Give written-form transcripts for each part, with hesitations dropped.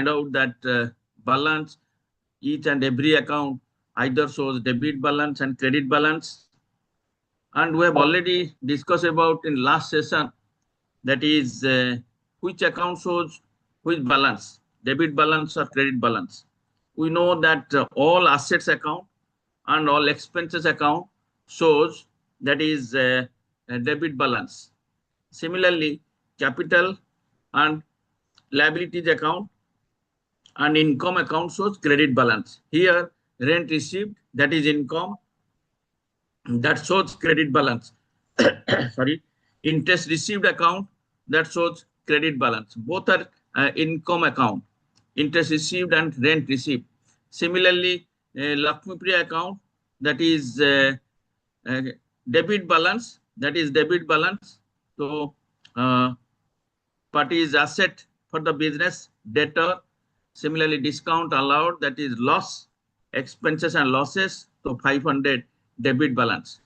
find out that balance, each and every account either shows debit balance and credit balance. And we have already discussed about in last session, that is which account shows which balance, debit balance or credit balance. We know that all assets account and all expenses account shows that is a debit balance. Similarly, capital and liabilities account and income account shows credit balance. Here, rent received, that is income, that shows credit balance. Sorry, interest received account, that shows credit balance. Both are income account, interest received and rent received. Similarly, Lakshmi Priya account, that is debit balance, that is debit balance. So, party is asset for the business, debtor. Similarly, discount allowed, that is loss, expenses and losses. So 500 debit balance.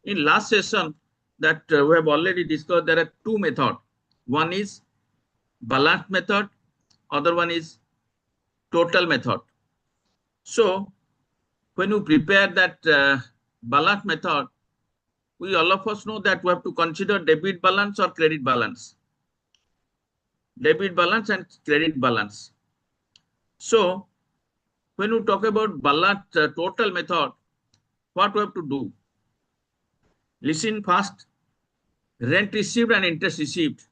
In last session that we have already discussed, there are two methods. One is balance method, other one is total method. So when you prepare that balance method, we all of us know that we have to consider debit balance or credit balance. Debit balance and credit balance. So when you talk about balance total method, what we have to do? Listen first. Rent received and interest received.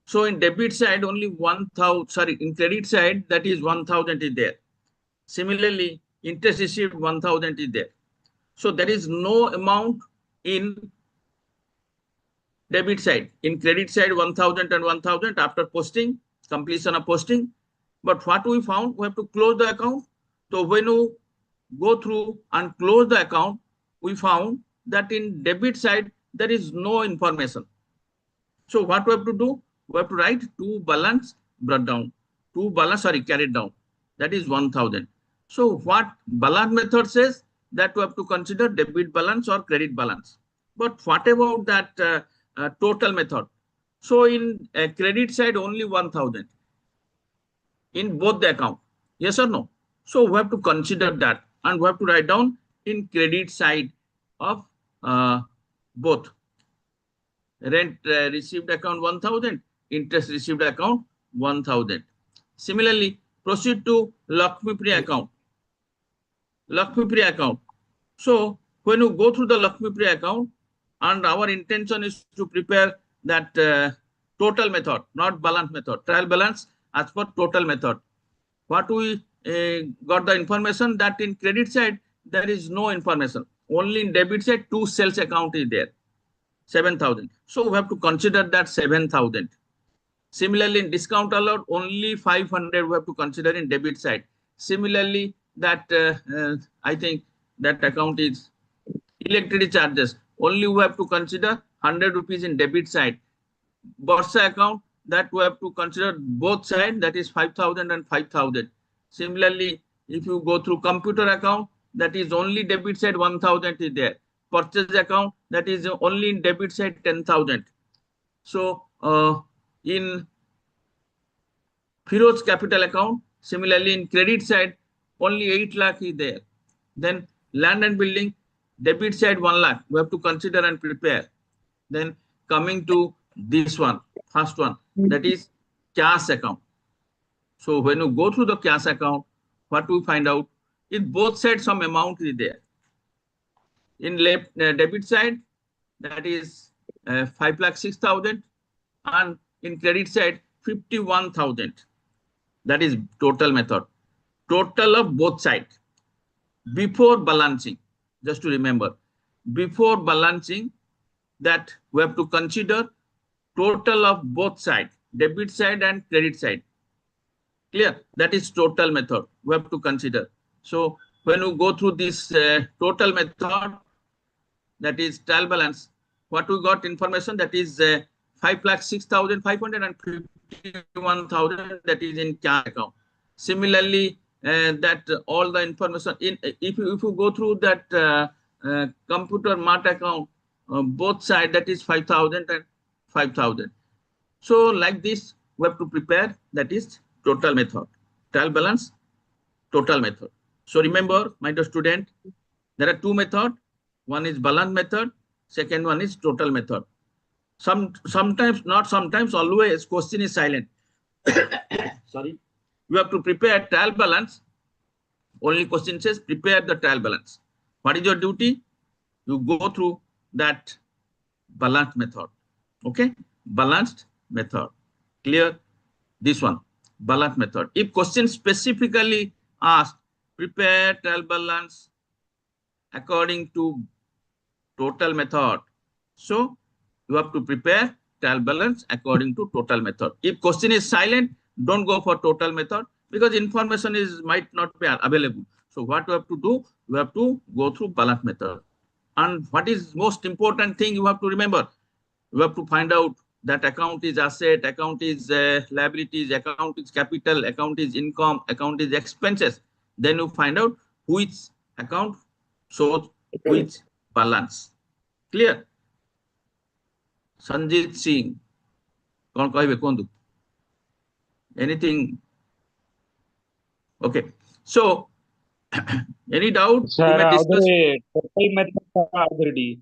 So in debit side, only 1,000, sorry, in credit side, that is 1,000 is there. Similarly, interest received 1,000 is there. So there is no amount in debit side. In credit side, 1,000 and 1,000 after posting, completion of posting. But what we found, we have to close the account. So when you go through and close the account, we found that in debit side, there is no information. So what we have to do? We have to write to balance brought down, to balance, sorry, carried down. That is 1,000. So what balance method says that we have to consider debit balance or credit balance. But what about that total method? So in credit side, only 1,000 in both the account. Yes or no? So we have to consider that, and we have to write down in credit side of both. Rent received account 1,000, interest received account 1,000. Similarly, proceed to Lakshmi Priya account. Lakshmi Priya account. So when you go through the Lakshmi Priya account, and our intention is to prepare that total method, not balance method, trial balance as per total method. What we got the information that in credit side, there is no information. Only in debit side, 2 sales account is there, 7,000. So we have to consider that 7,000. Similarly, in discount allowed, only 500 we have to consider in debit side. Similarly, that I think that account is electricity charges. Only we have to consider 100 rupees in debit side. Bursa account, that we have to consider both sides, that is 5,000 and 5,000. Similarly, if you go through computer account, that is only debit side 1,000 is there. Purchase account, that is only in debit side 10,000. So in Firoz capital account, similarly in credit side, only 8 lakh is there. Then land and building, debit side 1 lakh. We have to consider and prepare. Then coming to this one, first one, that is cash account. So when you go through the cash account, what we find out? In both sides, some amount is there. In left debit side, that is 5,06,000, and in credit side 51,000. That is total method. Total of both sides. Before balancing, just to remember, before balancing, that we have to consider total of both sides, debit side and credit side. Clear? That is total method. We have to consider. So when you go through this total method, that is trial balance, what we got information, that is 5,06,500 and 51,000, that is in cash account. Similarly, that all the information in if you go through that computer mart account, both side, that is 5,000 and 5,000. So like this, we have to prepare, that is total method. Trial balance, total method. So remember, my dear student, there are two methods. One is balance method, second one is total method. Sometimes, not sometimes, always question is silent. Sorry. You have to prepare trial balance. Only question says prepare the trial balance. What is your duty? You go through that balanced method. Okay? Balanced method. Clear? This one, balanced method. If question specifically asked, prepare trial balance according to total method. So you have to prepare trial balance according to total method. If question is silent, don't go for total method because information might not be available. So what you have to do, you have to go through balance method. And what is most important thing you have to remember, you have to find out that account is asset, account is liabilities, account is capital, account is income, account is expenses. Then you find out which account shows which balance. Clear? Sanjit Singh, kon kahibe kondu? Anything? Okay. So, any doubt? Sir, we may discuss. total method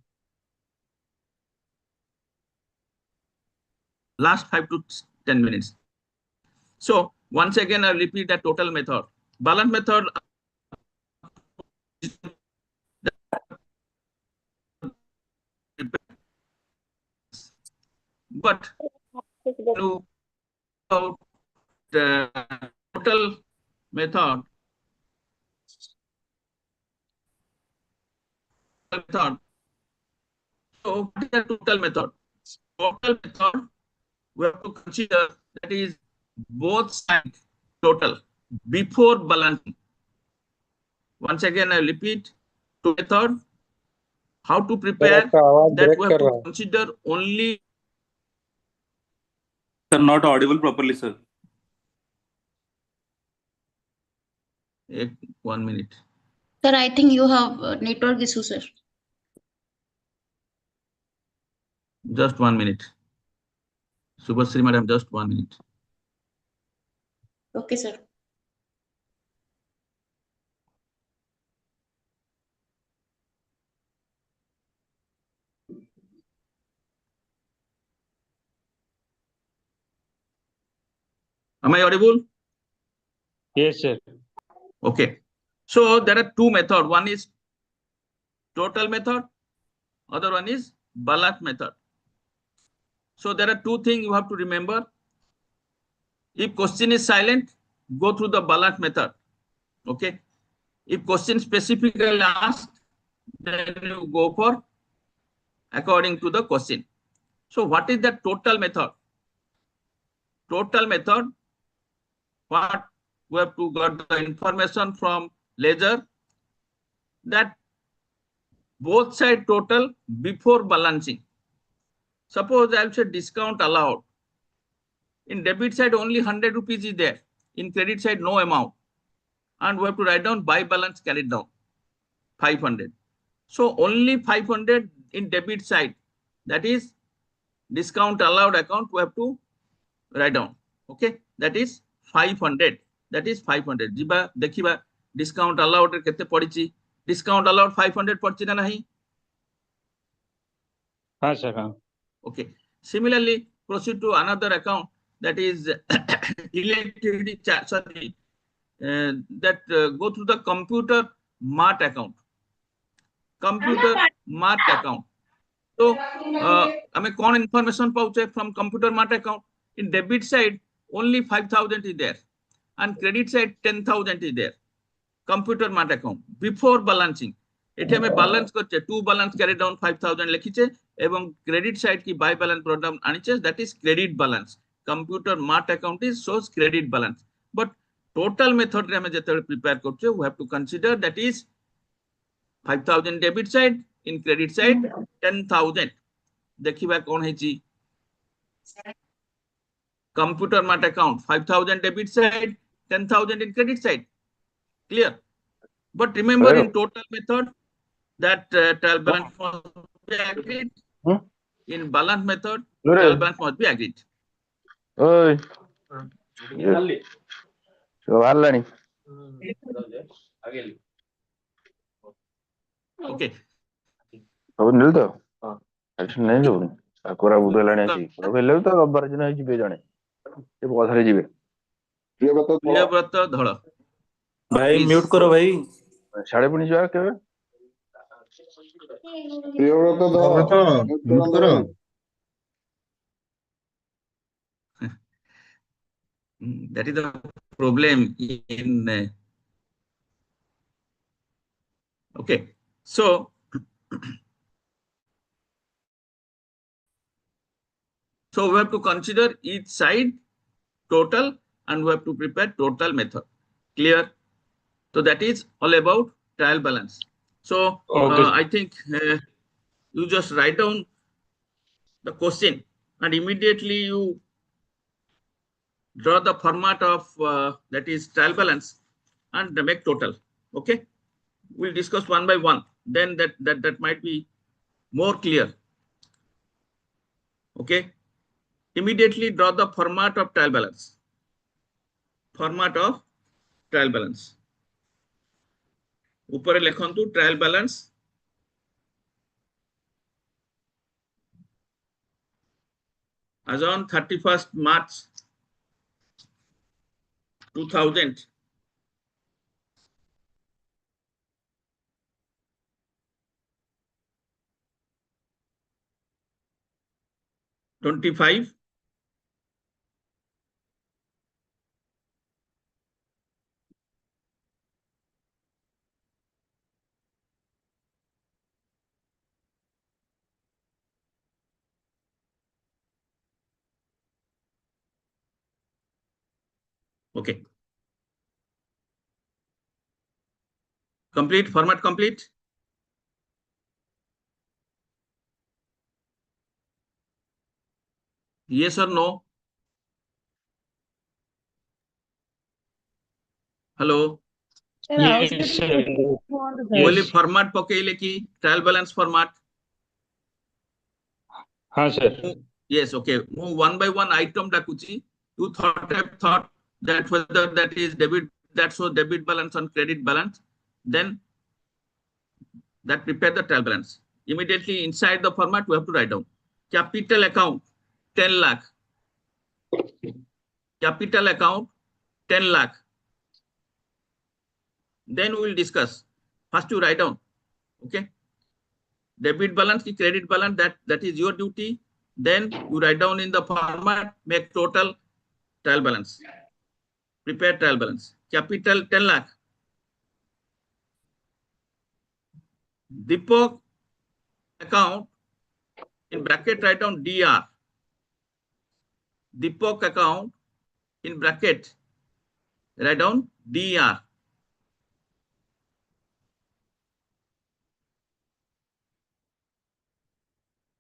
Last 5 to 10 minutes. So once again, I repeat that total method. Balance method. But to the total method. So what is the total method? Total method, we have to consider that is both sides total before balancing. Once again, I repeat, to method, how to prepare, that we have to consider only. Sir, not audible properly, sir. 1 minute. Sir, I think you have network issue, sir. Just 1 minute. Subhasri madam, just 1 minute. Okay, sir. Am I audible? Yes, sir. Okay. So there are two methods. One is total method, other one is balance method. So there are two things you have to remember. If question is silent, go through the balance method. Okay. If question specifically asked, then you go for according to the question. So what is the total method? Total method, what we have to get the information from ledger that both side total before balancing. Suppose I will say discount allowed. In debit side only 100 rupees is there. In credit side no amount. And we have to write down by balance carried down 500. So only 500 in debit side, that is discount allowed account, we have to write down. Okay, that is 500. That is 500. Jiba dekhiba discount allowed kete padichi. Discount allowed 500 padichi na nahi? Ha, sir. Okay. Similarly, proceed to another account, that is electricity charge. Sorry, go through the computer mart account. Computer mart account. So, I कौन information पाउचे from computer mart account? In debit side only 5,000 is there, and credit side 10,000 is there. Computer mart account before balancing. एठे हमें balance करचे, two balance carry down 5,000 लिखीचे, एवं credit side की buy balance brought down आनीचे, that is credit balance. Computer mart account is shows credit balance. But total method रे हमें जेते prepare करचे, we have to consider that is 5,000 debit side, in credit side 10,000. देखिबा कौन है जी? Computer mart account 5,000 debit side, 10,000 in credit side. Clear? But remember, in total method, that trial balance must be agreed. In balance method, trial balance must be agreed. ବାହାରିଲାଣି Okay. ସବୁ ନେଲେ ତ admission ନେଇ ସବୁ କୋରାପୁଟ ହେଲାଣି ଆସିକି କୋରାପୁଟ ହେଲେ ତ ରବିବାର ଦିନ ଯିବେ ଜଣେ ସେ ବସରେ ଯିବେ ପ୍ରିୟବ୍ରତ ଧଳ। भाई Please. म्यूट करो भाई। ସାଡେ ପୁଣି ଯିବା କେବେ That is the problem in okay. So so we have to consider each side total and we have to prepare total method. Clear? So that is all about trial balance. So Okay. I think you just write down the question and immediately you draw the format of that is trial balance and make total. Okay, we'll discuss one by one, then that might be more clear. Okay, immediately draw the format of trial balance. Format of trial balance. ऊपर लिखंतु trial balance. As on 31st March 2000, $25 Okay. Complete, format complete. Yes or no? Hello. Yes, sir. Only format पकेले की trial balance format. हाँ sir. Yes, okay. Move one by one item dakuchi. You have thought that whether that is debit, that shows debit balance and credit balance, then that prepare the trial balance. Immediately inside the format, we have to write down capital account 10 lakh. Capital account 10 lakh. Then we will discuss. First you write down. Okay. Debit balance, credit balance, that is your duty. Then you write down in the format, make total trial balance. Prepare trial balance. Capital 10 lakh. Deepak account, in bracket write down DR. Deepak account, in bracket write down DR.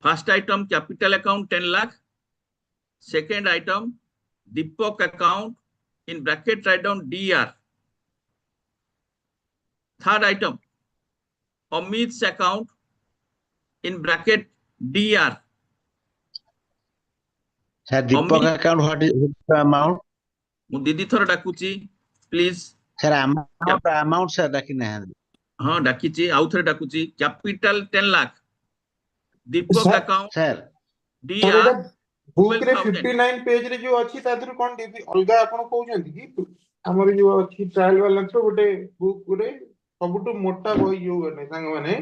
First item capital account 10 lakh. Second item Deepak account, in bracket write down DR. Third item Amit's account, in bracket DR. Sir, Deepak account, what is the amount? ମୁଁ दीदी थोड़ा डाकुची please. Sir, amount sir डाकी नहीं. हाँ डाकीची आउ थोड़ा डाकुची. Capital 10 lakh. दीपक account Sir. DR book रे 59 page रे जो अछि तादर कोन अलगा आपण कहउछंती कि हमर जो अछि ट्रायल बैलेंस रो गोटे बुक रे सबटु मोटा बही जो गने संग माने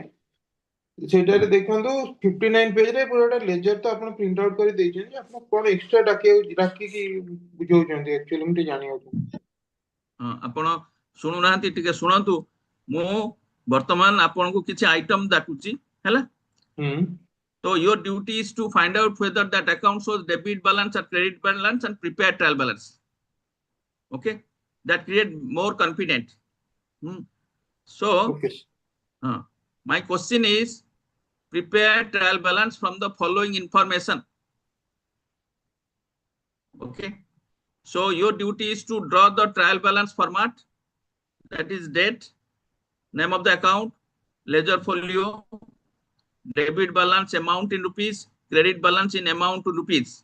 सेटारे देखंतु 59 पेज रे पूरा लेजर तो आपण प्रिंट आउट करि देछन जे आपण कोन एक्स्ट्रा डाकी की बुझौछंती एक्चुअली मते जानि होछ. हां आपण सुनु नांती टिके सुनंतु. मु वर्तमान आपण को किछि आइटम डाकुची हैला. So your duty is to find out whether that account shows debit balance or credit balance and prepare trial balance. Okay, that create more confident. So Okay. My question is, prepare trial balance from the following information. Okay, so your duty is to draw the trial balance format, that is date, name of the account, ledger folio, debit balance amount in rupees, credit balance in amount to rupees.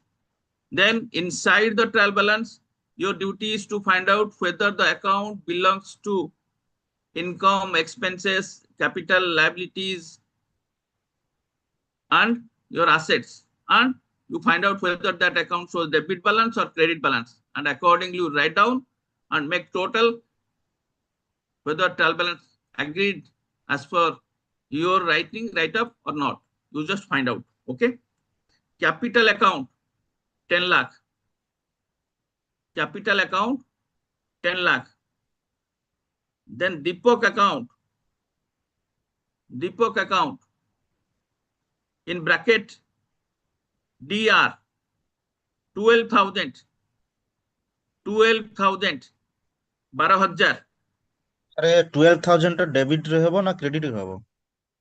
Then inside the trial balance, your duty is to find out whether the account belongs to income, expenses, capital, liabilities, and your assets. And you find out whether that account shows debit balance or credit balance. And accordingly, you write down and make total whether trial balance agreed as per your write up or not. You just find out. Okay. Capital account 10 lakh. Capital account 10 lakh. Then Deepak account in bracket DR 12,000 12,000 अरे 12,000 टा debit रे हबो ना credit रे हबो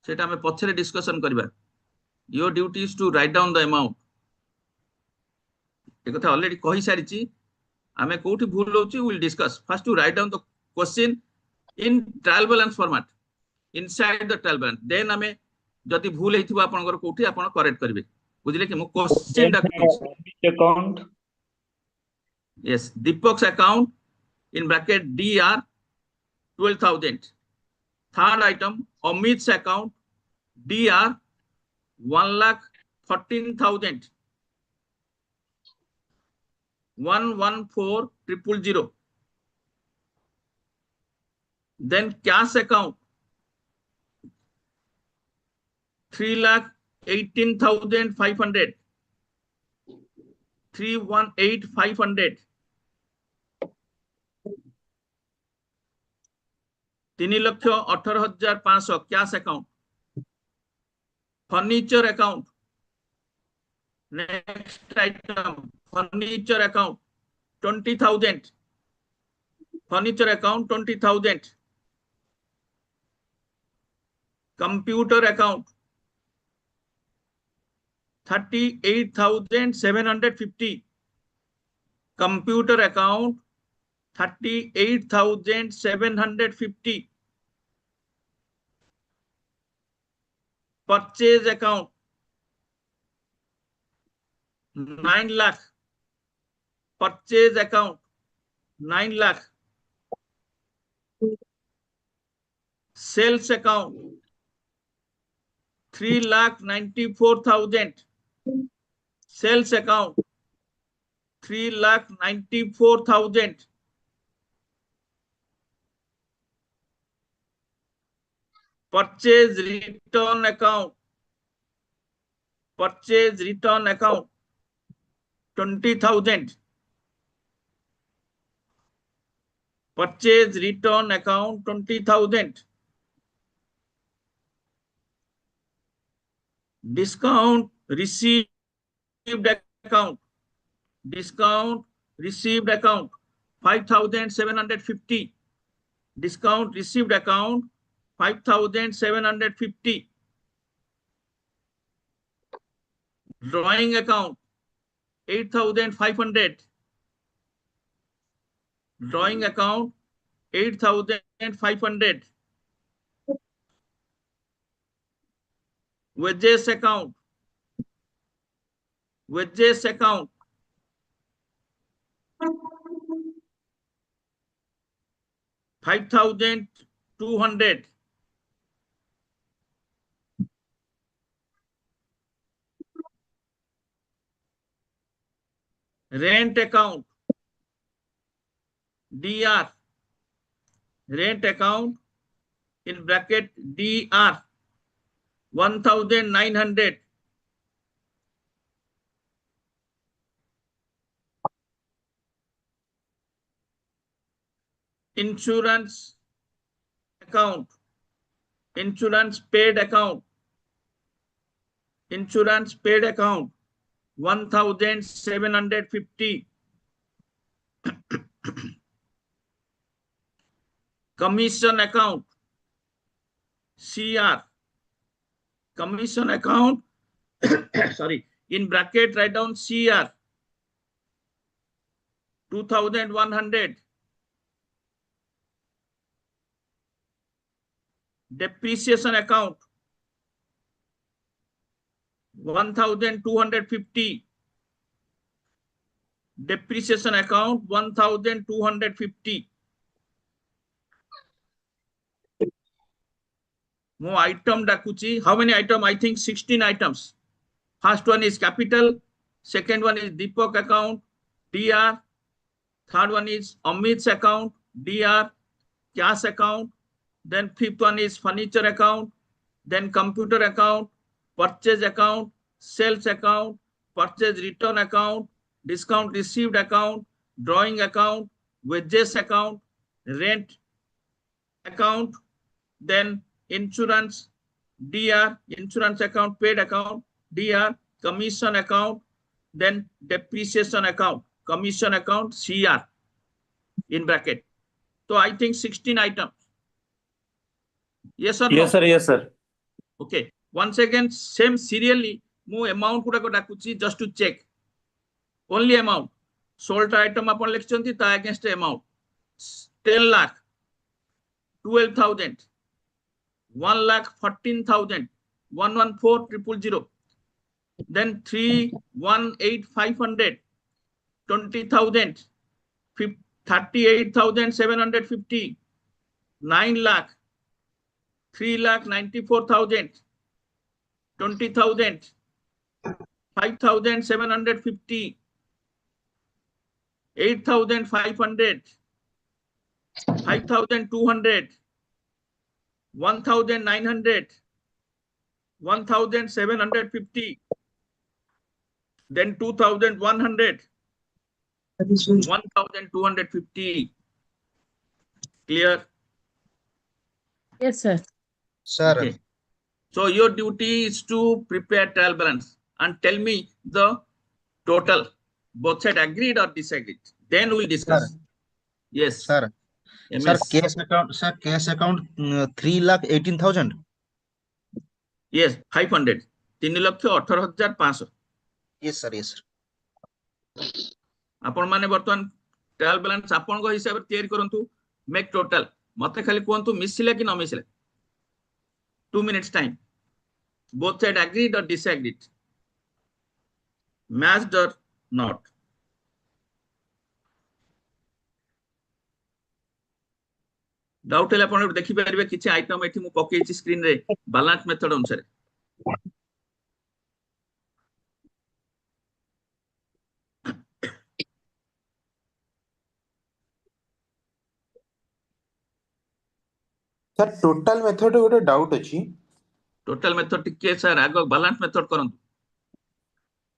सेटा हमें पछरे डिस्कशन करबा your duty is to write down the amount ए कथा ऑलरेडी कहि सारिची हमें कोठी भूल होची will discuss first to write down the question in trial balance format inside the trial balance then हमें जति भूल हेतिबा आपनकर कोठी आपन करेक्ट करबे बुझले कि मो क्वेश्चन डा account yes Deepak's account in bracket DR 12,000 third item Amit's account DR 1,14,000 114,000 then cash account 3,18,500 318,500 3,18,500 cash account furniture account next item furniture account 20,000 furniture account 20,000 computer account 38,750 computer account 38,750 purchase account 9 lakh purchase account 9 lakh sales account 3,94,000 sales account 3,94,000 purchase return account 20,000 purchase return account 20,000 discount received account 5,750 discount received account 5,750 drawing account 8,500 drawing account 8,500 wages account 5,200 rent account DR rent account in bracket DR 1,900 insurance account insurance paid account 1,750 commission account CR commission account sorry in bracket write down CR 2,100 depreciation account 1,250 depreciation account 1250. More item dakuchi. How many items? I think 16 items. First one is capital. Second one is Deepak account, DR. Third one is Amit's account, DR. Cash account. Then fifth one is furniture account. Then computer account, purchase account, sales account, purchase return account, discount received account, drawing account, wages account, rent account, then insurance, DR, insurance account, paid account, DR, commission account, then depreciation account, commission account, CR in bracket. So I think 16 items. Yes or no? Yes, sir. Yes, sir. Okay. Once again, same serially, mu amount kuda ko dakuchi just to check. Only amount. Sold item upon lechanti ta against amount. 10 lakh, 12,000, 1,14,000, 114,000, then 3,18,500, 20,000, 38,750, 9 lakh, 3,94,000, 20,000, 5,750, 8,500, 5,200, 1,900, 1,750, then 2,100, 1,250. Clear? Yes, sir. Sir, Okay. So your duty is to prepare trial balance and tell me the total. Both sides agreed or disagreed. Then we'll discuss. Yes. sir, MS. cash account 3,18,000. Yes, 500. 3,18,500. Yes, sir. Yes, sir. आपण माने वर्तमान trial balance आपण को हिसाब से तैयारी करंतु make total मते खाली कोंतु मिसिले कि न मिसिले 2 minutes time both side agreed or disagreed matched or not doubt है आपण देखि परिबे किछि आइटम एठी मु पकेछि स्क्रीन रे बैलेंस मेथड अनुसार सर टोटल मेथड गोटे डाउट अछि टोटल मेथड टिके सर आगो बैलेंस मेथड करंतु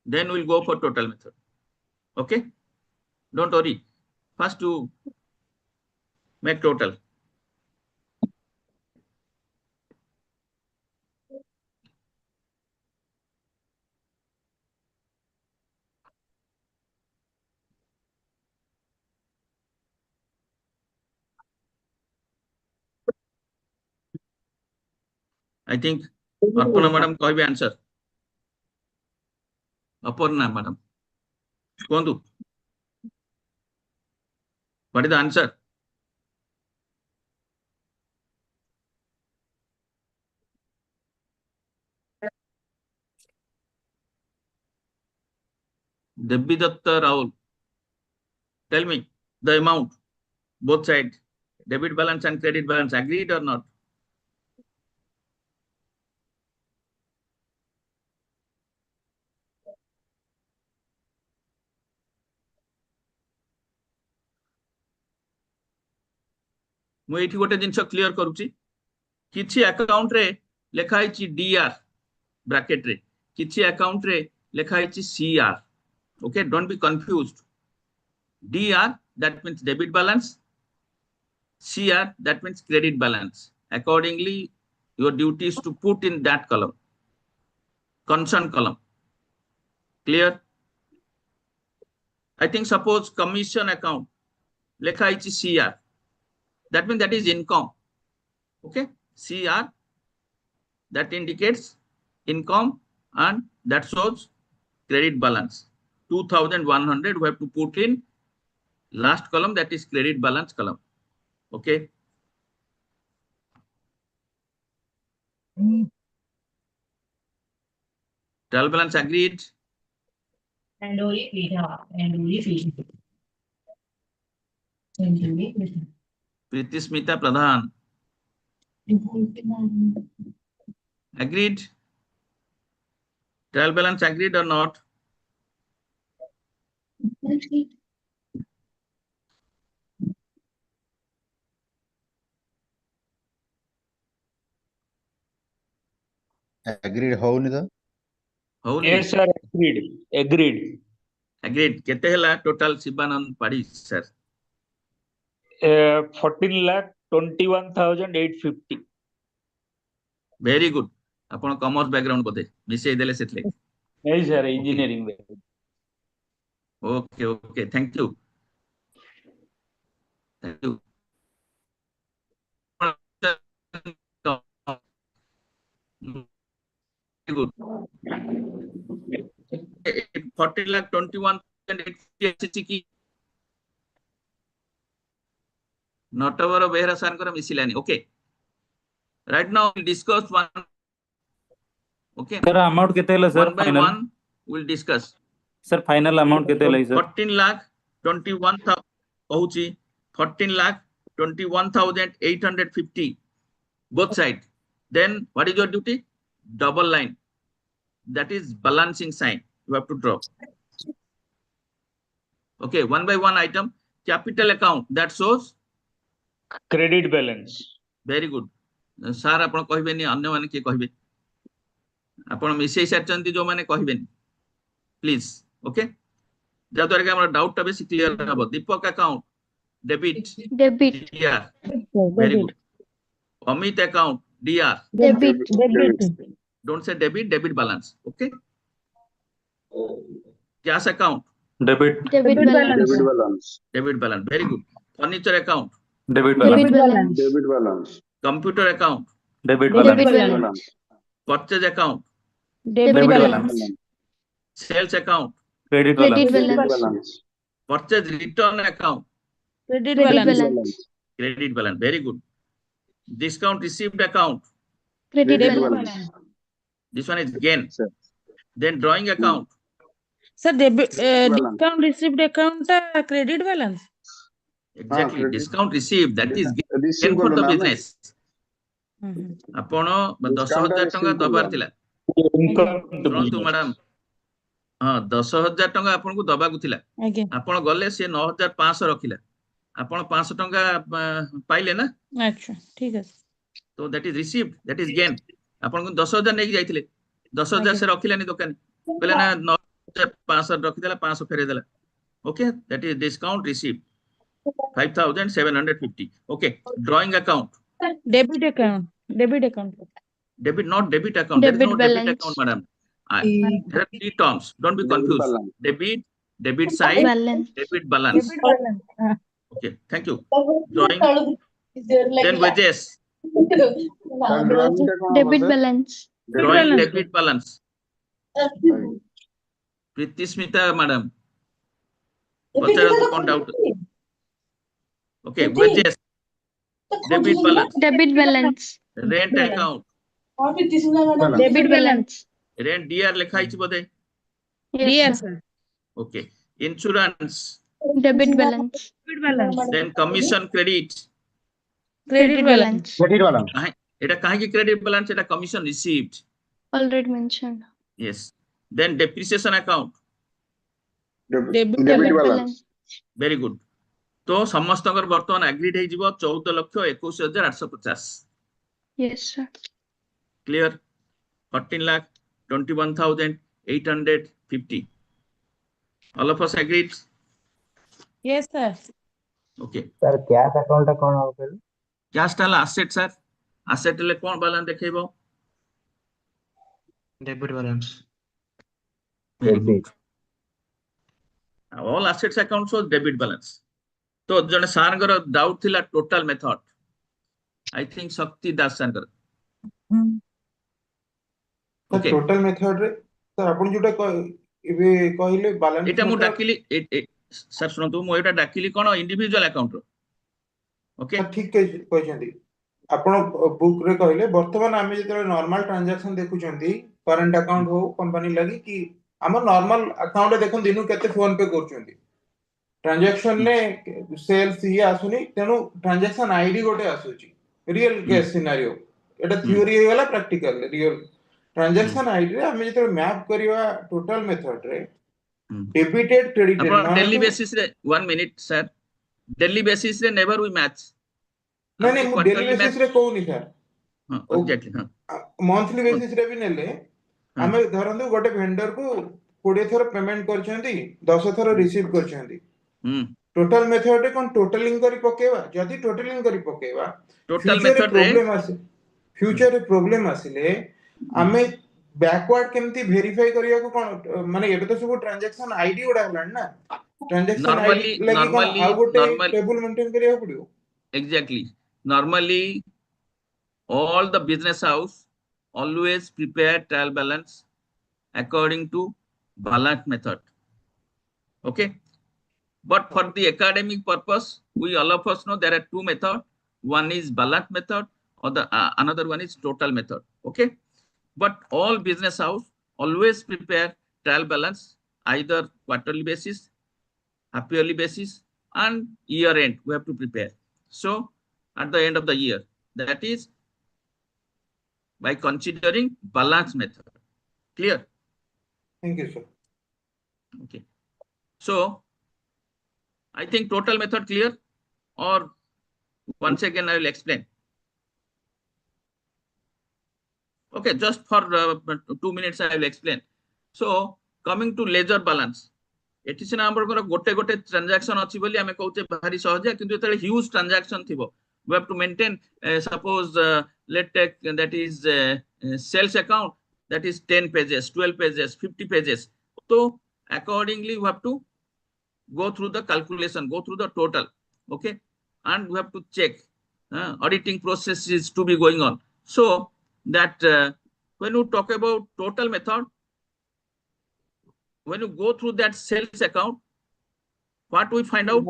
then we'll go for total method. Okay, don't worry, first to make total. I think Aparna madam कहबे answer Aparna madam कहंतु what is the answer Devi Datta Rahul tell me the amount both sides debit balance and credit balance agreed or not मु एठी गोटे जिंस clear करूची किछि account रे लेखा हिची D R bracket रे किछि अकाउंट रे लेखा हिची CR okay don't be confused dr that means debit balance cr that means credit balance accordingly your duty is to put in that column concerned column clear I think suppose commission account lekha hichi cr that means that is income okay cr that indicates income and that shows credit balance 2,100 we have to put in last column that is credit balance column okay trial balance agreed Preeti Smita Pradhan. Agreed? Trial balance agreed or not? Agreed ହଉନି ତ Houni? Yes, sir. Agreed. Agreed. Agreed. Kete hela total Shibanand Padi, sir? 14,21,850. Very good. Apana commerce background bote. Misei dele setle. Yes, sir. Engineering. Okay, okay. Thank you. Thank you. Very good. 40,21,850 ki Notabara Behra Sankara Misilani. Okay. Right now we'll discuss one. Okay. Sir, amount kete hela sir? One by Final. one we'll discuss. Sir, final amount kete hela sir? 14,21,000 kahuchi 14,21,850 both sides. Then what is your duty? Double line. That is balancing sign. You have to draw. Okay, one by one item. Capital account that shows Credit balance. very good. Sir, ଆପଣ କହିବେନି ଅନ୍ୟ ମାନେ କିଏ କହିବେ ଆପଣ ମିଶେଇ ସାରିଛନ୍ତି ଯୋଉମାନେ କହିବେନି ପ୍ଲିଜ ଓକେ ଯାହା ଦ୍ୱାରା କି ଆମର ଡାଉଟ ଟା ବେଶୀ କ୍ଲିୟର ହେବ Deepak account debit Debit. DR very good Amit account DR Debit. don't say debit balance okay cash account Debit. Debit balance. debit balance very good furniture account Debit Debit balance. balance. computer account Debit Debit balance. balance. purchase account Debit Debit balance. sales account Credit Credit balance. balance. purchase return account Credit balance. credit balance very good discount received account Credit balance. this one is gain then drawing account Sir, debit, discount received account credit balance. exactly discount received that is gain for the business ଆପଣ 10,000 ଟଙ୍କା ଦବାର ଥିଲା Income to ଶୁଣନ୍ତୁ business. Madam ହଁ 10,000 ଟଙ୍କା ଆପଣଙ୍କୁ ଦବାକୁ ଥିଲା ଆଜ୍ଞା ଆପଣ ଗଲେ ସେ 9,500 ରଖିଲା ଆପଣ 500 ଟଙ୍କା ପାଇଲେ ନା ଆଚ୍ଛା ଠିକ ଅଛି ତ that is received that is gain ଆପଣଙ୍କୁ 10,000 ନେଇକି ଯାଇଥିଲେ 10,000 ସେ ରଖିଲାନି ଦୋକାନୀ କହିଲେ ନା 9,500 ରଖିଦେଲା 500 ଫେରେଇ ଦେଲା okay that is discount received 5,750 okay drawing account debit account debit not debit account there is Debit no debit balance. account madam there are three terms don't be confused debit side Balance. debit balance okay thank you drawing then wages Debit balance. drawing debit balance Preeti Smita madam ପଚାରନ୍ତୁ କଣ doubt okay wages debit balance Debit balance. rent account Debit balance. rent dr ଲେଖା ହେଇଛି ବୋଧେ Yes, yes sir. sir okay insurance Debit balance. debit balance then commission credit credit balance credit balance এটা কাହିଁକି credit balance এটা commission received Already mentioned. yes then depreciation account debit Debit balance balance. very good तो ସମସ୍ତଙ୍କର ବର୍ତ୍ତମାନ ଆଗ୍ରିଡ୍ ହେଇଯିବ 14,21,850 Yes, sir. clear 14,21,850 all of us agreed yes sir okay sir cash account ଟା କଣ ହବ କହିଲେ cash ଟା ହେଲା asset sir asset ହେଲେ କଣ balance ଦେଖେଇବ debit balance very good all assets account shows debit balance तो जने सारंगर डाउट थिला टोटल मेथड आई थिंक शक्ति दास सारंगर सर टोटल मेथड रे सर आपण जोटा एबे कहिले बैलेंस एटा मु डाकिली सर सुनतु मु एटा डाकिली कोन इंडिविजुअल अकाउंट रो ओके सर ठीक कहछंती आपण बुक रे कहिले वर्तमान आमे जेते नॉर्मल ट्रांजैक्शन देखुचंती करंट अकाउंट हो कंपनी लगी कि हम नॉर्मल अकाउंट देखन दिनु केते फोन पे करछंती ट्रांजैक्शन ने सेल्स ये आसुनी तेनु ट्रांजैक्शन आईडी गोटे आसुची रियल केस सिनेरियो एटा थ्योरी हे गला प्रैक्टिकल रियल ट्रांजैक्शन आईडी रे हम जेते मैप करिवा टोटल मेथड रे डेबिटेड क्रेडिटेड अपन डेली बेसिस रे 1 मिनिट सर डेली बेसिस रे नेवर वी मैच नहीं नहीं डेली बेसिस रे कोनी सर हां एग्जैक्टली हां मंथली बेसिस रे भी नेले हमें धरंदु गोटे वेंडर को 20 थर पेमेंट करछंती 10 थर रिसीव करछंती टोटल मेथड रे कोन टोटलिंग करी पकेवा जदी टोटलिंग करी पकेवा टोटल मेथड रे प्रॉब्लम आसे फ्यूचर रे प्रॉब्लम आसिले हमें बैकवर्ड केमती वेरीफाई करिया को कोन माने एबे तो सब ट्रांजैक्शन आईडी उडा हलान ना ट्रांजैक्शन आईडी लगी कोन आ गोटे टेबल मेंटेन करिया पड़ियो exactly normally all the business house always prepare trial balance according to balance method, okay, but for the academic purpose we all of us know there are two methods. One is balance method or the another one is total method, okay, but all business house always prepare trial balance either quarterly basis, half yearly basis, and year end we have to prepare. So at the end of the year, that is by considering balance method. Clear? Thank you, sir. Okay. So I think total method clear, or once again I will explain. Okay, just for 2 minutes I will explain. So coming to ledger balance. एटी सिना हमर गोटे गोटे transaction अछि बोली हमें कहउते भारी सहज है किंतु एतले ह्यूज ट्रांजैक्शन थिबो we have to maintain suppose let take that is sales account that is 10 pages 12 pages 50 pages तो accordingly we have to go through the calculation, go through the total, okay, and we have to check auditing process is to be going on. So that when you talk about total method, when you go through that sales account, what we find out,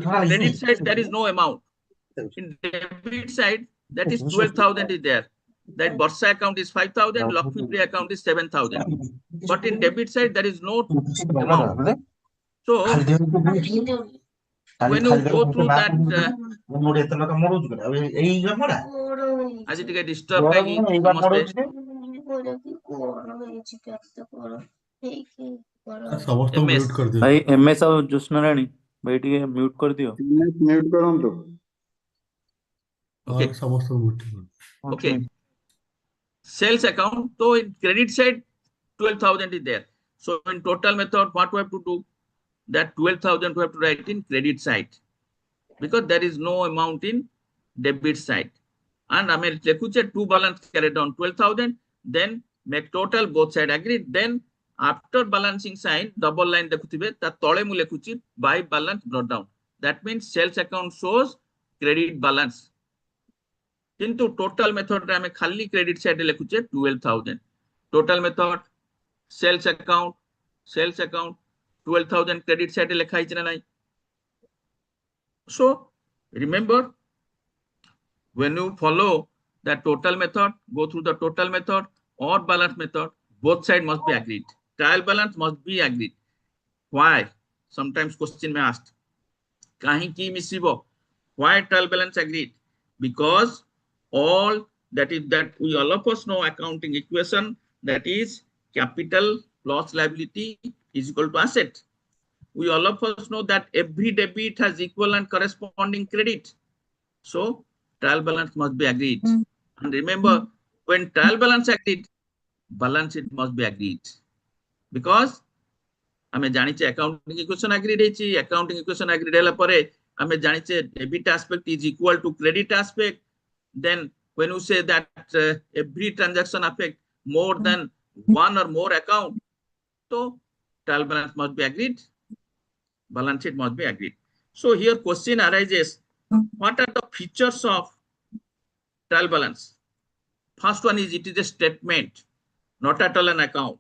credit side there is no amount. In debit side, that is 12,000 is there. That Bursa account is 5,000, Lakshmi account is 7,000. But in debit side, there is no amount. So when you go through that, as it get disturbed, भाई MS और ज्योत्सना रानी भाई टिके mute कर दियो mute करंतु okay समस्त mute okay sales account, so in credit side 12,000 is there. So in total method what we have to do, that 12,000 we have to write in credit side because there is no amount in debit side. And I mean two balance carried on 12,000, then make total both side agreed. Then after balancing sign double line देखुथिबे ता तळे मु लेखुची by balance brought down. That means sales account shows credit balance. किंतु total method रे हमें खाली credit side लेखुचे 12,000. Total method sales account 12,000 credit side लेखा हिच ना नाही. So remember, when you follow that total method, go through the total method or balance method, both side must be agreed. Trial balance must be agreed. Why? Sometimes question may ask, kahi ki misibo? Why trial balance agreed? Because all that is that we all of us know accounting equation, that is capital plus liability is equal to asset. We all of us know that every debit has equal and corresponding credit. So trial balance must be agreed. And remember, when trial balance agreed, balance sheet must be agreed. Because हमें जानिचे accounting equation agreed है, accounting equation agreed है लपरे हमें जानिचे debit aspect is equal to credit aspect. Then when you say that every transaction affect more than one or more account, so trial balance must be agreed, balance sheet must be agreed. So here question arises, what are the features of trial balance? First one is it is a statement, not at all an account.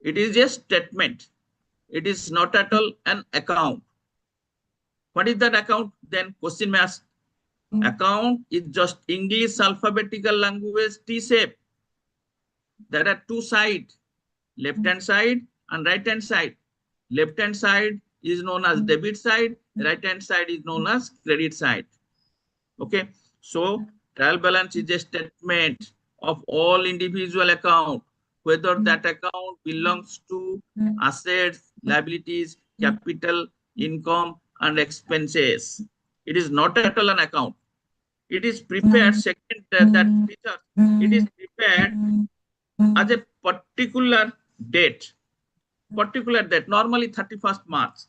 It is a statement. It is not at all an account. What is that account? Then question may ask. Account is just English alphabetical language T shape. There are two sides. left hand side and right hand side. Left hand side is known as debit side, right hand side is known as credit side. Okay, so trial balance is a statement of all individual account, whether that account belongs to assets, liabilities, capital, income, and expenses. It is not at all an account. It is prepared, second, that feature, it is prepared as a particular date, normally 31st March,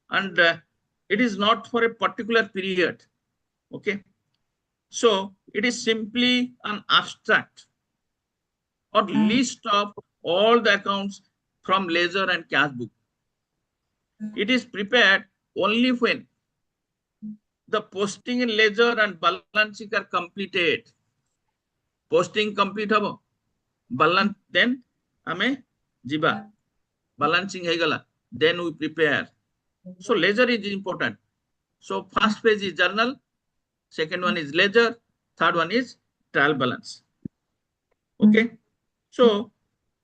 and it is not for a particular period. Okay, so it is simply an abstract or list of all the accounts from ledger and cash book. It is prepared only when the posting in ledger and balancing are completed. Posting complete habo, balance then ame jiba, balancing hegala, then we prepare. So ledger is important. So first page is journal, second one is ledger, third one is trial balance. Okay, so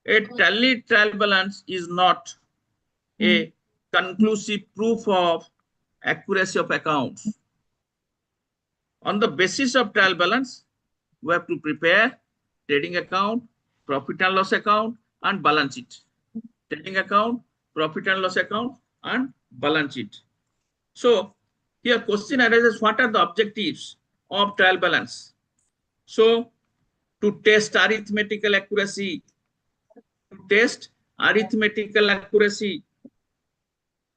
a tally trial balance is not a conclusive proof of accuracy of accounts. On the basis of trial balance, we have to prepare trading account, profit and loss account, and balance sheet. Trading account, profit and loss account, and balance sheet. So here question arises, what are the objectives of trial balance? So to test arithmetical accuracy,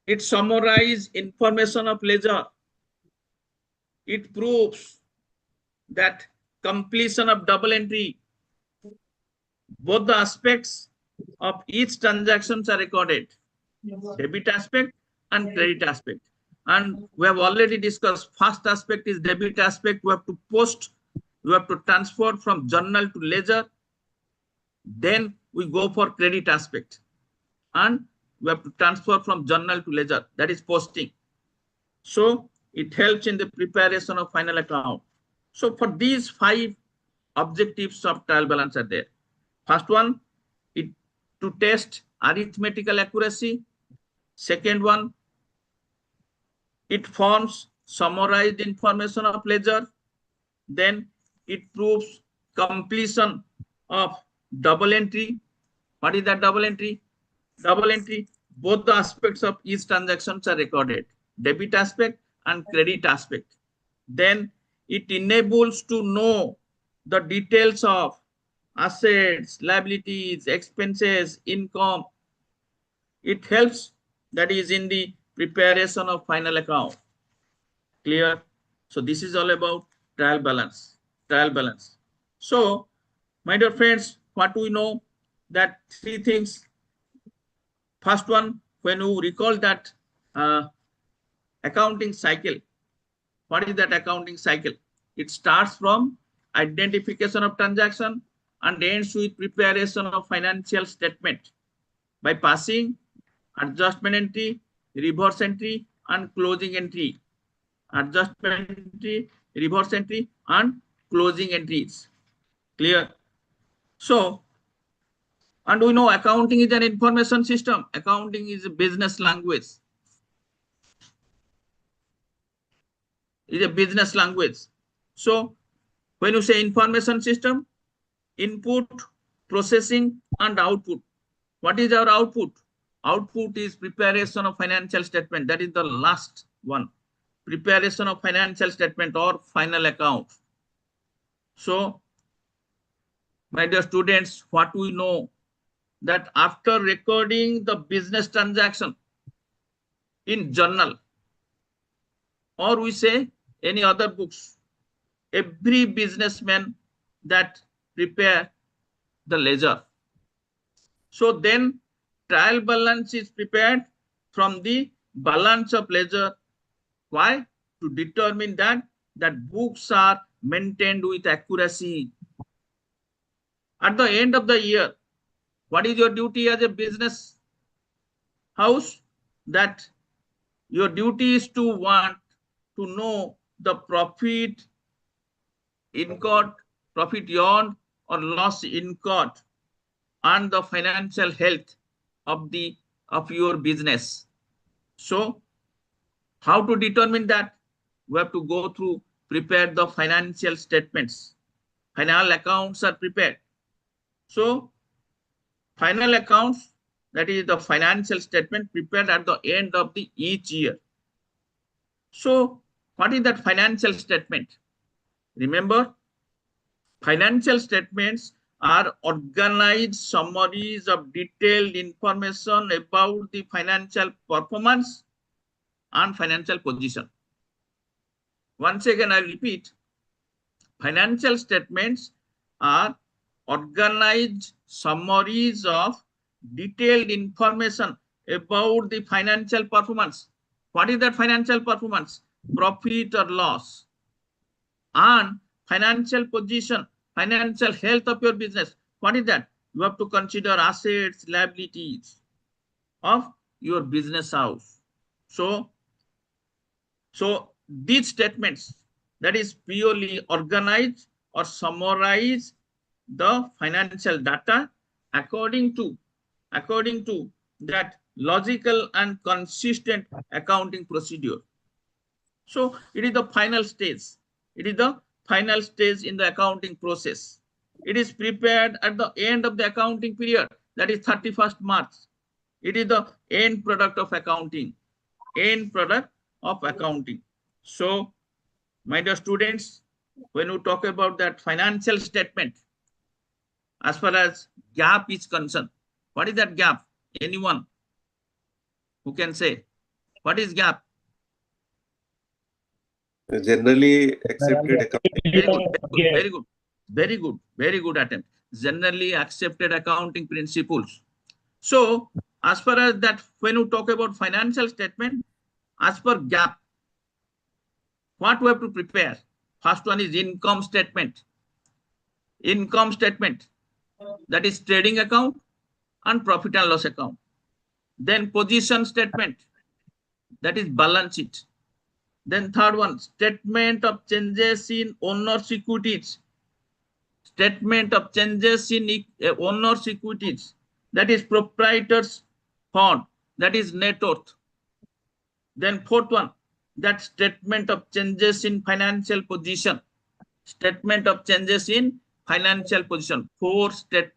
it summarizes information of ledger. It proves that completion of double entry, both the aspects of each transactions are recorded, debit aspect and credit aspect. And we have already discussed, first aspect is debit aspect. We have to post, we have to transfer from journal to ledger. Then we go for credit aspect, and we have to transfer from journal to ledger, that is posting. So it helps in the preparation of final account. So for these 5 objectives of trial balance are there. First one, it to test arithmetical accuracy. Second one, it forms summarized information of ledger. Then it proves completion of double entry. What is that double entry? Double entry, both the aspects of each transactions are recorded, debit aspect and credit aspect. Then it enables to know the details of assets, liabilities, expenses, income. It helps, that is in the preparation of final account. Clear? So this is all about trial balance. So my dear friends, what we know, that 3 things. First one, when you recall that accounting cycle, what is that accounting cycle? It starts from identification of transaction and ends with preparation of financial statement by passing adjustment entry, reverse entry, and closing entry. Adjustment entry, reverse entry, and closing entries. Clear? So, and we know accounting is an information system. Accounting is a business language. So when you say information system, input, processing, and output. What is our output? Output is preparation of financial statement. That is the last one. Preparation of financial statement or final account. So, my dear students, what we know, that after recording the business transaction in journal, or we say any other books, every businessman that prepare the ledger. So then trial balance is prepared from the balance of ledger. Why? To determine that books are maintained with accuracy. At the end of the year, what is your duty as a business house? That your duty is to want to know the profit incurred, profit earned, or loss incurred and the financial health of your business. So how to determine that? We have to go through, prepare the financial statements. Final accounts are prepared. So final accounts, that is the financial statement prepared at the end of each year. So what is that financial statement? Remember, financial statements are organized summaries of detailed information about the financial performance and financial position. Once again, I repeat, financial statements are organized summaries of detailed information about the financial performance. What is that financial performance? Profit or loss. And financial position, financial health of your business. What is that? You have to consider assets, liabilities of your business house. So these statements, that is purely organize or summarize the financial data according to that logical and consistent accounting procedure. So it is the final stage. It is the final stage in the accounting process. It is prepared at the end of the accounting period, that is 31st March. It is the end product of accounting. End product of accounting. So, my dear students, when we talk about that financial statement, as far as GAAP is concerned, what is that GAAP? Anyone who can say? What is GAAP? Generally accepted accounting. Very good attempt. Generally accepted accounting principles. So, as far as that, when we talk about financial statement, as per GAAP, what we have to prepare? First one is income statement. Income statement, that is trading account and profit and loss account. Then position statement, that is balance sheet. Then third one, statement of changes in owner's equities. Statement of changes in owner's equities, that is proprietor's fund, that is net worth. Then fourth one, that statement of changes in financial position. Statement of changes in financial position. That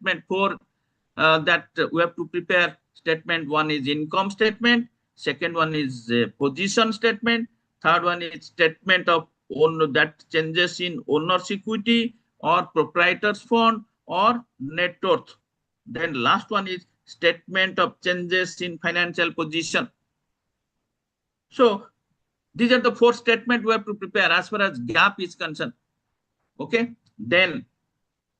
we have to prepare statement. One is income statement. Second one is position statement. Third one is statement of that changes in owner's equity or proprietor's fund or net worth. Then last one is statement of changes in financial position. So these are the four statements we have to prepare as far as GAAP is concerned. Okay. Then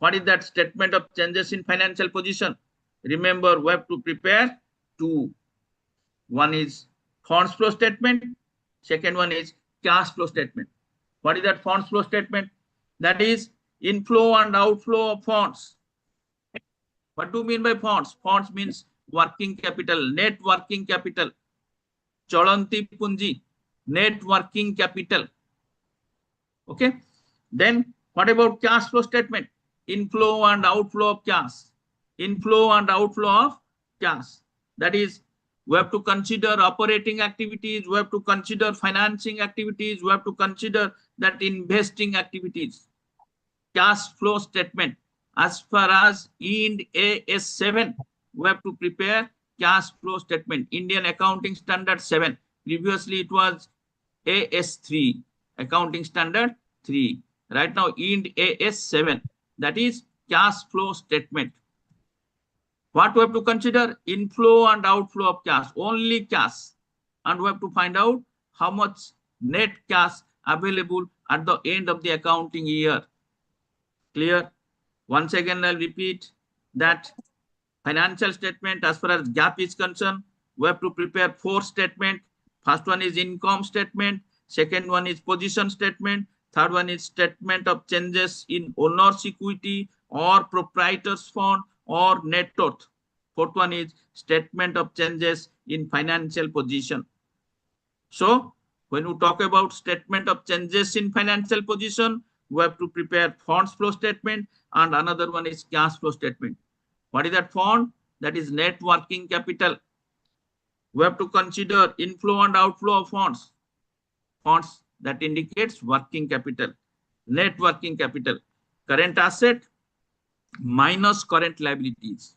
what is that statement of changes in financial position? Remember, we have to prepare two. One is funds flow statement. Second one is cash flow statement. What is that funds flow statement? That is inflow and outflow of funds. What do you mean by funds? Funds means working capital, net working capital, chalanti punji, net working capital. Okay. Then what about cash flow statement? Inflow and outflow of cash. Inflow and outflow of cash. That is, we have to consider operating activities, we have to consider financing activities, we have to consider that investing activities. Cash flow statement. As far as Ind AS 7, we have to prepare cash flow statement. Indian Accounting Standard 7. Previously, it was AS 3, Accounting Standard 3. Right now, Ind AS 7. That is cash flow statement. What we have to consider? Inflow and outflow of cash. Only cash. And we have to find out how much net cash available at the end of the accounting year. Clear? Once again, I'll repeat that financial statement, as far as GAAP is concerned, we have to prepare four statements. First one is income statement. Second one is position statement. Third one is statement of changes in owner's equity or proprietor's fund or net worth. Fourth one is statement of changes in financial position. So when we talk about statement of changes in financial position, we have to prepare funds flow statement, and another one is cash flow statement. What is that fund? That is net working capital. We have to consider inflow and outflow of funds. Funds that indicates working capital. Net working capital. Current asset minus current liabilities.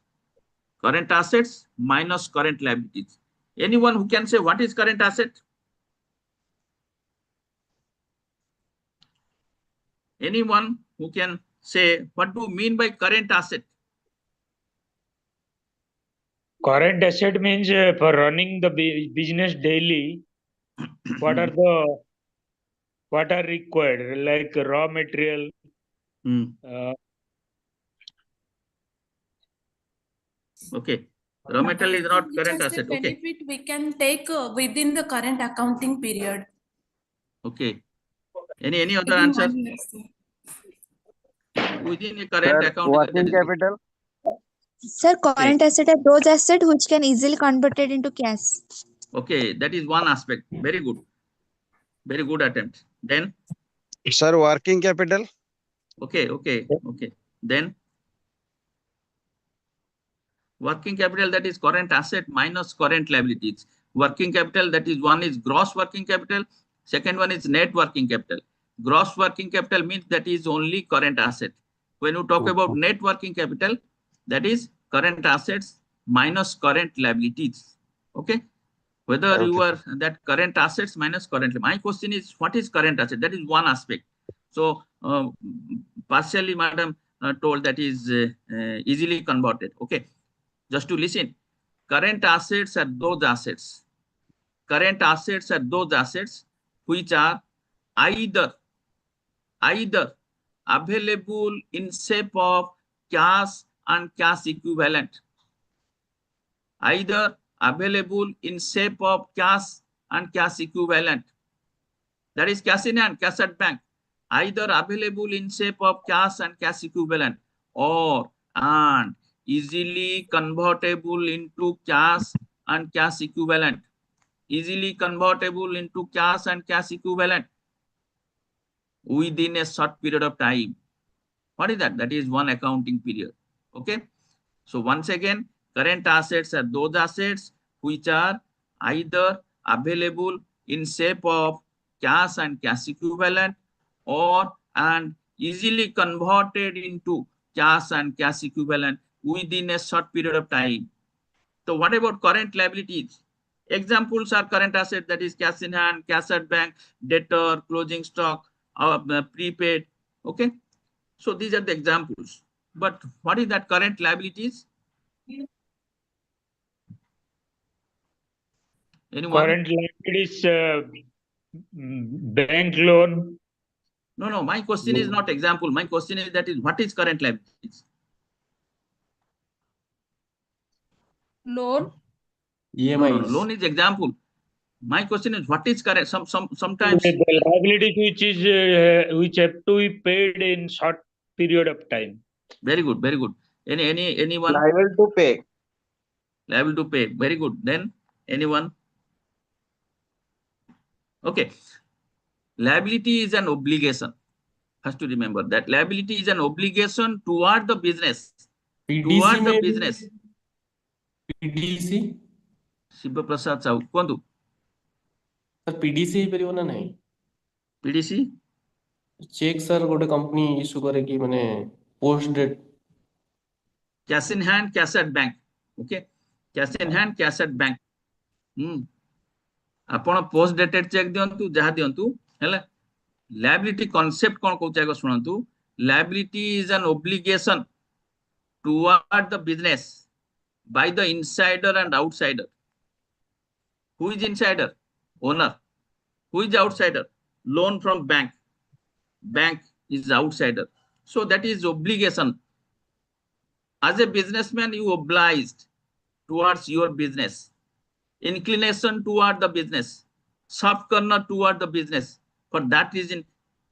Current assets minus current liabilities. Anyone who can say what is current asset? Anyone who can say what do you mean by current asset? Current asset means for running the business daily, what are required, like raw material. Okay. Raw material is not current asset. Okay. Benefit we can take within the current accounting period. Okay. Any other answer? Within a current account. Working capital. Sir, current asset are those assets which can easily converted into cash. Okay, that is one aspect. Very good. Very good attempt. Then? Sir, working capital. Okay. Then? Working capital, that is current asset minus current liabilities. Working capital, that is one is gross working capital. Second one is net working capital. Gross working capital means that is only current asset. When you talk about net working capital, that is current assets minus current liabilities. Okay. Whether you are that current assets minus current. My question is, what is current asset? That is one aspect. So partially, madam told that is easily converted. Okay. Just to listen. Current assets are those assets. Current assets are those assets which are either available in shape of cash and cash equivalent. Either available in shape of cash and cash equivalent. That is cash in hand, cash at bank. Either available in shape of cash and cash equivalent, or and easily convertible into cash and cash equivalent. Easily convertible into cash and cash equivalent within a short period of time. What is that? That is one accounting period. Okay. So once again, current assets are those assets which are either available in shape of cash and cash equivalent, or and easily converted into cash and cash equivalent within a short period of time. So what about current liabilities? Examples are current asset, that is cash in hand, cash at bank, debtor, closing stock, prepaid. Okay. So these are the examples. But what is that current liabilities? Anyone? Current liabilities, bank loan. No. My question is not example. My question is that is what is current liabilities? Loan. No, loan is example. My question is what is current? Sometimes the liabilities which have to be paid in short period of time. Very good. Anyone? Liable to pay. Liable to pay. Very good. Then anyone? Okay. Liability is an obligation. Has to remember that liability is an obligation toward the business. Toward the business. PDC. Shiva Prasad Sahu. Kwandu? PDC period na nahi. PDC? Check sir गोटे company issue करे कि मने post date. Cash in hand, cash at bank. Okay. Cash in hand, cash at bank. आपण post dated check दियंतु जहा दियंतु हैला. Liability concept कौन कहउछ आगो सुनंतु. Liability is an obligation toward the business by the insider and outsider. Who is insider? Owner. Who is outsider? Loan from bank. Bank is outsider. So that is obligation. As a businessman, you obliged towards your business. Inclination toward the business. Soft corner toward the business. For that reason,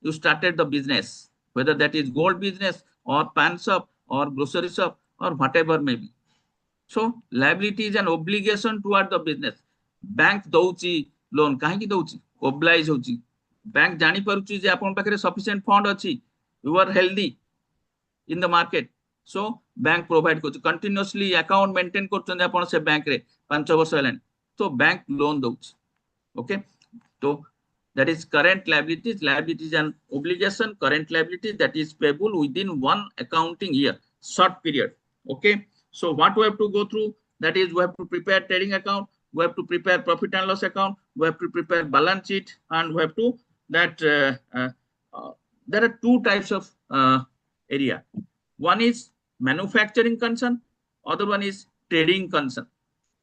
you started the business. Whether that is gold business or pan shop or grocery shop or whatever may be. So liability is an obligation toward the business. Bank दउची loan काहे की दउची oblige होची. Bank जानी परुची जे आपन पाखरे sufficient fund अछि. You are healthy in the market. So bank provide कर continuously account maintain करछन आपण से बैंक रे 5 वर्ष हेलानी तो बैंक लोन दउछ ओके तो that is current liabilities and obligation current liabilities that is payable within one accounting year short period okay so what we have to go through that is we have to prepare trading account we have to prepare profit and loss account we have to prepare balance sheet and we have to that there are two types of area one is manufacturing concern other one is trading concern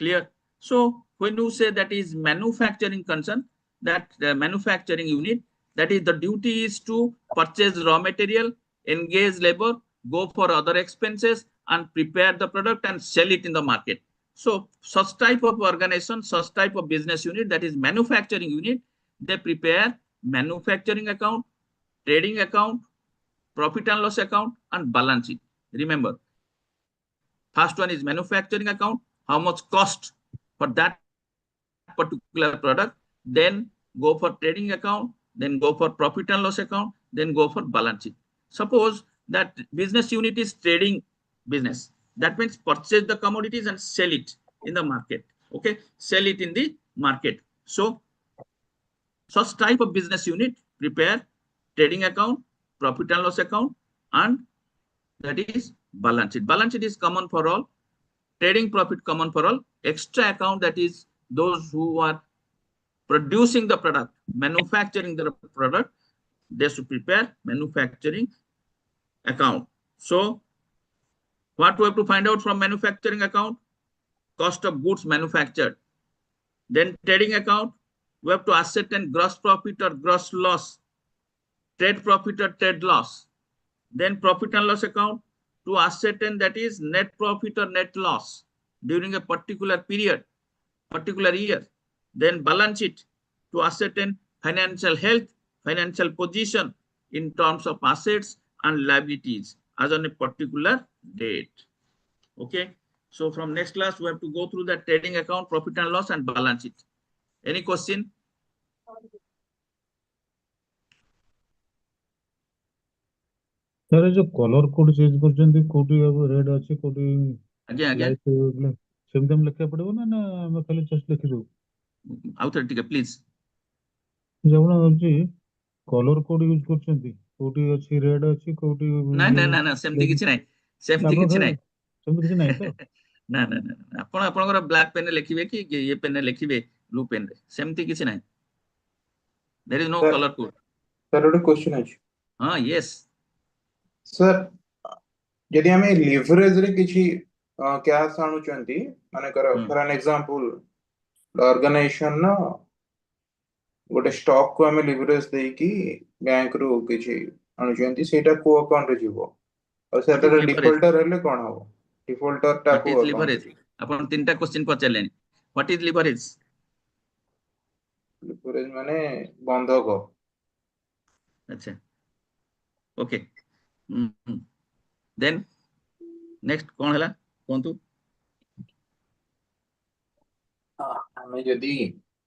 clear so when you say that is manufacturing concern that manufacturing unit that is the duty is to purchase raw material engage labor go for other expenses and prepare the product and sell it in the market so such type of organization such type of business unit that is manufacturing unit they prepare manufacturing account trading account profit and loss account and balance sheet remember first one is manufacturing account how much cost for that particular product then go for trading account then go for profit and loss account then go for balance sheet suppose that business unit is trading business that means purchase the commodities and sell it in the market okay sell it in the market so such type of business unit prepare trading account profit and loss account and that is balance sheet is common for all trading profit common for all extra account that is those who are producing the product manufacturing the product they should prepare manufacturing account so what we have to find out from manufacturing account cost of goods manufactured then trading account we have to ascertain gross profit or gross loss trade profit or trade loss then profit and loss account to ascertain that is net profit or net loss during a particular period particular year then balance sheet to ascertain financial health financial position in terms of assets and liabilities as on a particular date okay so from next class we have to go through the trading account profit and loss and balance sheet any question sir जो colour code change करछन्ती कोटी अब red अछि कोटी again light same दम लिखा पड़बो ना हम खाली जस्ट लिखि दो आउथर ठीक है प्लीज जबना होची कलर कोड यूज करछन्ती कोटी अछि रेड अछि कोटी ना ना ना ना सेमती किछि नाही सेमती किछि नाही सेमती किछि नाही तो ना ना ना आपण आपनकर ब्लैक पेन लिखिबे कि ये पेन लिखिबे ब्लू पेन रे सेमती किछि नाही there is no colour code sir एक क्वेश्चन अछि हां यस सर यदि हमें लिवरेज रे किछि कैश आनु चंती माने कर फॉर एन एग्जांपल ऑर्गेनाइजेशन ना गोटे स्टॉक को हमें लिवरेज देई कि बैंक रो किछि आनु चंती सेटा को अकाउंट रे जीवो और सेटा रे डिफॉल्टर हेले कोन हो डिफॉल्टर टा को लिवरेज अपन तीनटा क्वेश्चन पचालेनी व्हाट इज लिवरेज लिवरेज माने बंधक अच्छा ओके देन नेक्स्ट कौन हला कोंतु हमें यदि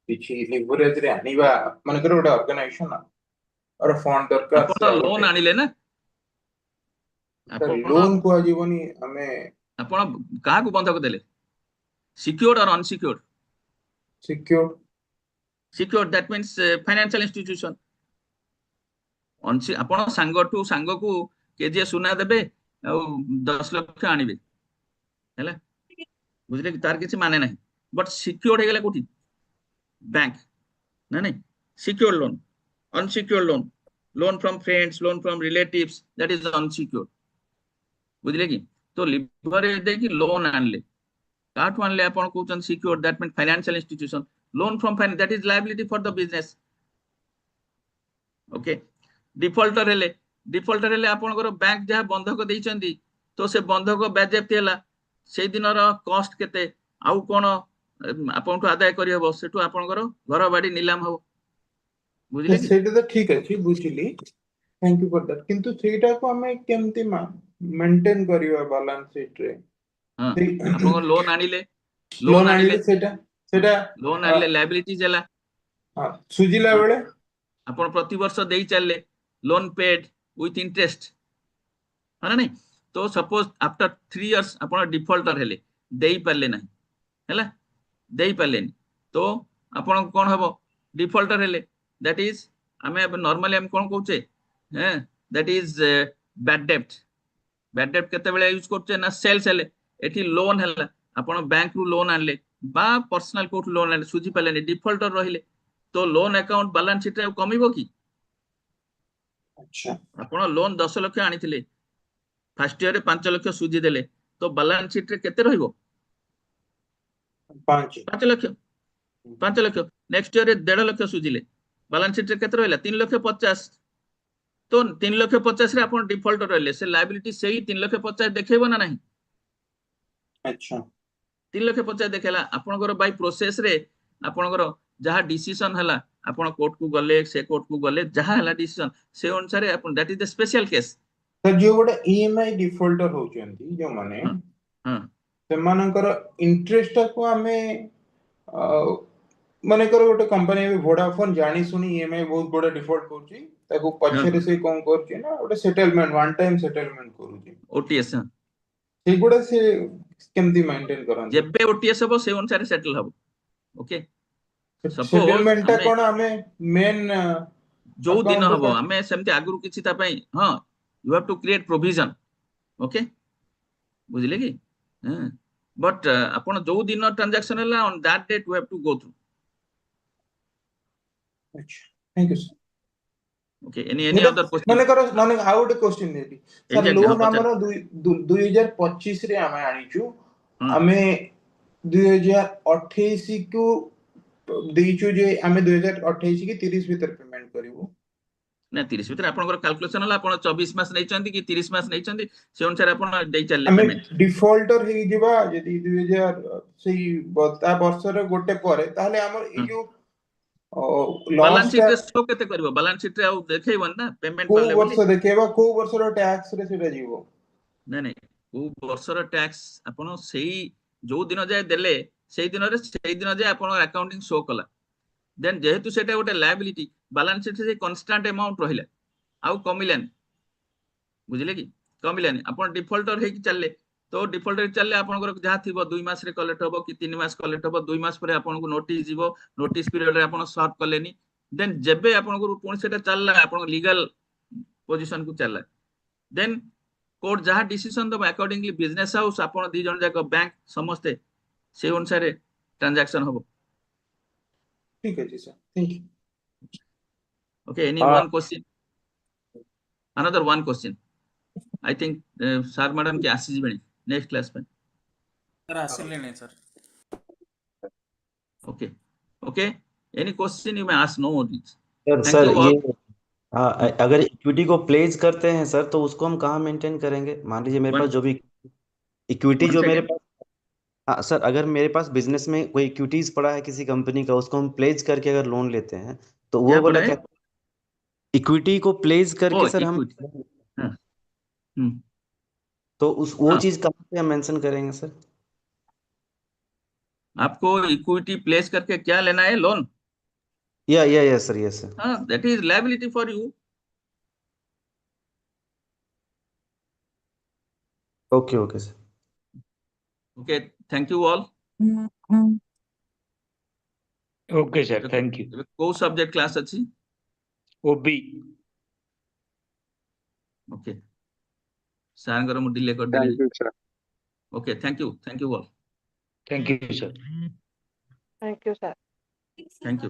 किछि लिवरेज रे आनिबा माने कर गोटे ऑर्गेनाइजेशन और फंड दरकार अपन लोन आनिले ना अपन लोन को आजीवनी हमें अपन का को बंधक देले सिक्योर्ड और unsecured secured that means financial institution अपन सांग को केजे सुना देबे 10 लाख आनिबे हैला बुझले कि तार किछि माने नाही बट सिक्योर्ड हे गेला कोठी बैंक ना नहीं secured loan unsecured loan loan from friends loan from relatives that is unsecured बुझले कि तो लिवरेज दे कि लोन आनले काठ आनले अपन कहउछन secured that mean financial institution loan from that is liability for the business okay defaulter हेले आपनकर बैंक जहा बंधक देइचंदी तो से बंधक बाजेप्ति हला से दिनर कॉस्ट केते आउ कोन आपन आदाय करि हबो सेटु आपनकर घर बाडी नीलाम हबो बुझले कि सेटा तो ठीक अछि बुझिली थैंक यू फॉर दैट किंतु सेटा को हमें केमति मेंटेन करियो बैलेंस शीट रे हां आपन लोन आनिले सेटा लोन आनिले लायबिलिटीज हला हां सुजिला बेले आपन प्रति वर्ष देई चलले लोन पेड विथ इंटरेस्ट है ना नहीं तो सपोज आफ्टर 3 इयर्स आपण डिफॉल्टर हेले देई परले नाही हैला देई परले तो आपण कोन हबो डिफॉल्टर हेले दैट इज हमें नॉर्मली हम कोन कहूचे हैं दैट इज बैड डेब्ट केते बेले यूज करचे ना सेल्स हेले एठी लोन हैला आपण बैंक रु लोन आनले बा पर्सनल कोर्ट लोन आनले सुझी परले डिफॉल्टर रहिले तो लोन अकाउंट बैलेंस शीट रे कमिबो की अच्छा आपण लोन 10 लाख आनिथिले फर्स्ट ईयर रे 5 लाख सुझी देले तो बैलेंस शीट रे केते रहिबो 5 लाख 5 लाख नेक्स्ट ईयर रे 1.5 लाख सुझिले बैलेंस शीट रे केते रहला 3,50,000 तो 3,50,000 रे आपण डिफॉल्टर रहले से लायबिलिटी सेही 3,50,000 देखेबो ना नहीं अच्छा 3,50,000 देखेला आपनकर बाय प्रोसेस रे आपनकर जहा डिसीजन हला आपण कोर्ट को गले से कोर्ट को गले जहा हला डिसीजन से अनुसार आपण that is the special case तो जो गोटे ईएमआई डिफॉल्टर होचंती जो माने हां से मानकर इंटरेस्ट को हमें माने करो गोटे कंपनी में वोडाफोन जानी सुनी ईएमआई बहुत बड़ा डिफॉल्ट करची ताको पछरे से कोन करची ना गोटे सेटलमेंट वन टाइम सेटलमेंट करूची ओटीएस से गोटे से केमती मेंटेन करन जेबे ओटीएस हबो से अनुसार सेटल हबो ओके सेटलमेंट ता कोन हमें मेन जो दिन हबो हमें सेमते आगुरु किछि ता पई हां you have to create provision okay बुझिले की हां बट आपण जो दिन ट्रांजैक्शन हला on that date you have to go through अच्छा thank you sir okay any other question माने हाउ द क्वेश्चन देती सर लोन हमरो 2025 रे हमें आनिचु हमें 2028 को देइचु जे हमें 2028 की 30 भीतर पेमेंट करिवो ना 30 भीतर आपनकर कैलकुलेशन हला आपण 24 मास नै चंदी कि 30 मास नै चंदी से अनुसार आपण देइ चलले पेमेंट डिफॉल्टर हे दिबा यदि 2000 सेही बता वर्ष रे गोटे परे ताले हमर ए जो बैलेंस शीट रे शो केते करबो बैलेंस शीट रे आ देखैबन ना पेमेंट को वर्ष देखेबा को वर्ष रो टैक्स रे सेटा जीवो नै को वर्ष रो टैक्स आपण सेही जो दिन जाय देले सेही दिन जाय आपण अकाउंटिंग शो कला देन जेहेतु सेटा गोटे लायबिलिटी बैलेंस शीट से कांस्टेंट अमाउंट रहिला आउ कमिलान बुझिले की कमिलान आपण डिफॉल्टर हे कि चलले तो डिफॉल्टर चलले आपनकर जहा थिबो 2 मास रे कलेक्ट हबो कि 3 मास कलेक्ट हबो 2 मास परे आपन को नोटिस जीवो नोटिस पीरियड रे आपन सर्व कलेनी देन जेबे आपन को पुन सेटा चलला आपन लीगल पोजीशन को चलला देन कोर्ट जहा डिसीजन दबो अकॉर्डिंगली बिजनेस हाउस आपन दी जन जाक बैंक समस्ते से अनुसार ट्रांजैक्शन हबो ठीक है जी sir thank you okay any one question another one question I think sir madam के आशीष बणी नेक्स्ट क्लास में सर आसिल लेने sir okay okay any question you may ask no sir ये अगर इक्विटी को प्लेस करते हैं सर तो उसको हम कहाँ मेंटेन करेंगे मान लीजिए मेरे पास जो भी इक्विटी जो मेरे पास हाँ सर अगर मेरे पास बिजनेस में कोई इक्विटीज पड़ा है किसी कंपनी का उसको हम प्लेस करके अगर लोन लेते हैं तो वो वाला क्या इक्विटी को प्लेस करके सर हम तो उस वो चीज कहाँ पे हम मेंशन करेंगे सर आपको इक्विटी प्लेस करके क्या लेना है लोन या सर यस सर हाँ that is liability for you okay sir okay thank you all okay sir thank you को सब्जेक्ट क्लास अछि ओबी ओके सारंगर मु डिले कर देली thank you sir okay thank you all thank you sir thank you